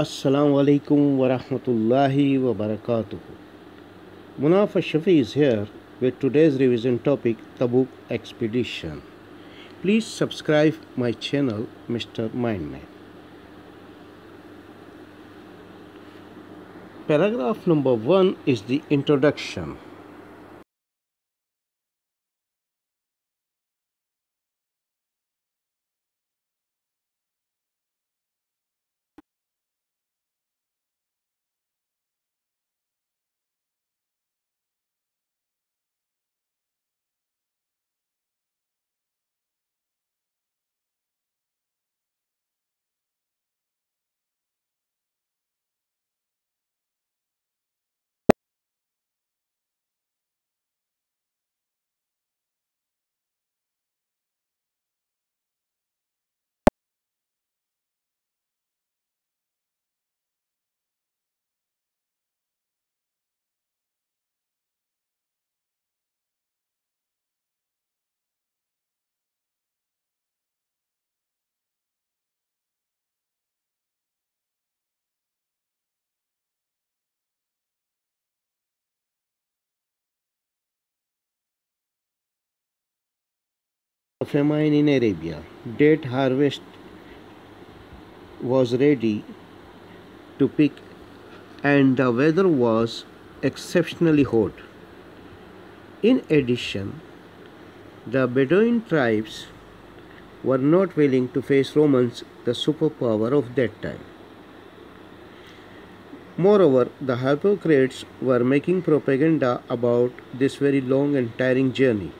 Assalamu alaikum wa rahmatullahi wa barakatuh. Munaf Shafi is here with today's revision topic Tabuk Expedition. Please subscribe my channel Mr. Mindman. Paragraph number 1 is the introduction. Famine in Arabia. Date harvest was ready to pick and the weather was exceptionally hot. In addition, the Bedouin tribes were not willing to face Romans, the superpower of that time. Moreover, the hypocrites were making propaganda about this very long and tiring journey.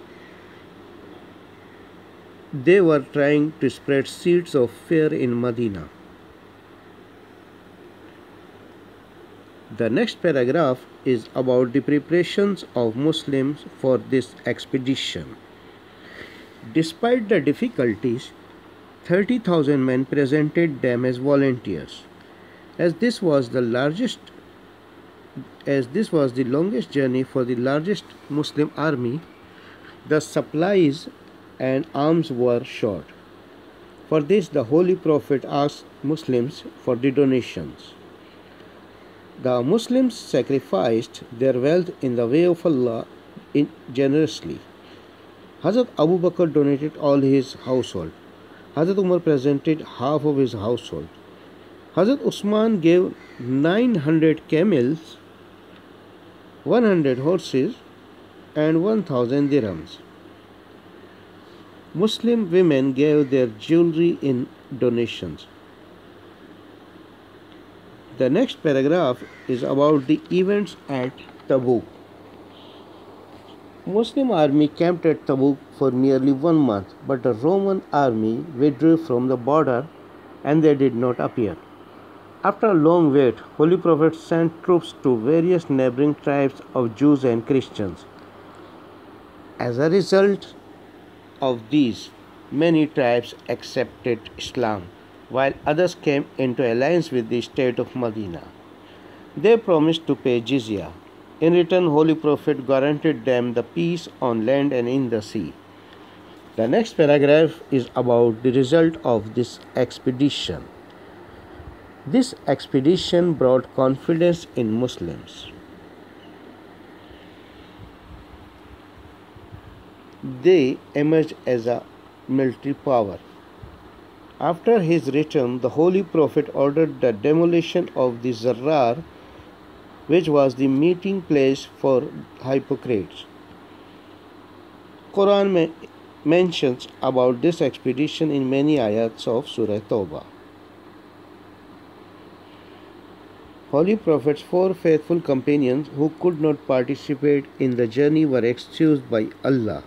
They were trying to spread seeds of fear in Medina. The next paragraph is about the preparations of Muslims for this expedition. Despite the difficulties, 30,000 men presented them as volunteers. As this was the longest journey for the largest Muslim army, the supplies and arms were short. For this, the Holy Prophet asked Muslims for the donations. The Muslims sacrificed their wealth in the way of Allah generously. Hazrat Abu Bakr donated all his household. Hazrat Umar presented half of his household. Hazrat Usman gave 900 camels, 100 horses, and 1,000 dirhams. Muslim women gave their jewelry in donations. The next paragraph is about the events at Tabuk. Muslim army camped at Tabuk for nearly 1 month, but the Roman army withdrew from the border and they did not appear. After a long wait, Holy Prophet sent troops to various neighboring tribes of Jews and Christians. As a result of these, many tribes accepted Islam, while others came into alliance with the state of Medina. They promised to pay jizya. In return, Holy Prophet guaranteed them the peace on land and in the sea. The next paragraph is about the result of this expedition. This expedition brought confidence in Muslims. They emerged as a military power. After his return, the Holy Prophet ordered the demolition of the Zarrar, which was the meeting place for hypocrites. Quran mentions about this expedition in many ayats of Surah Tawbah. Holy Prophet's 4 faithful companions who could not participate in the journey were excused by Allah.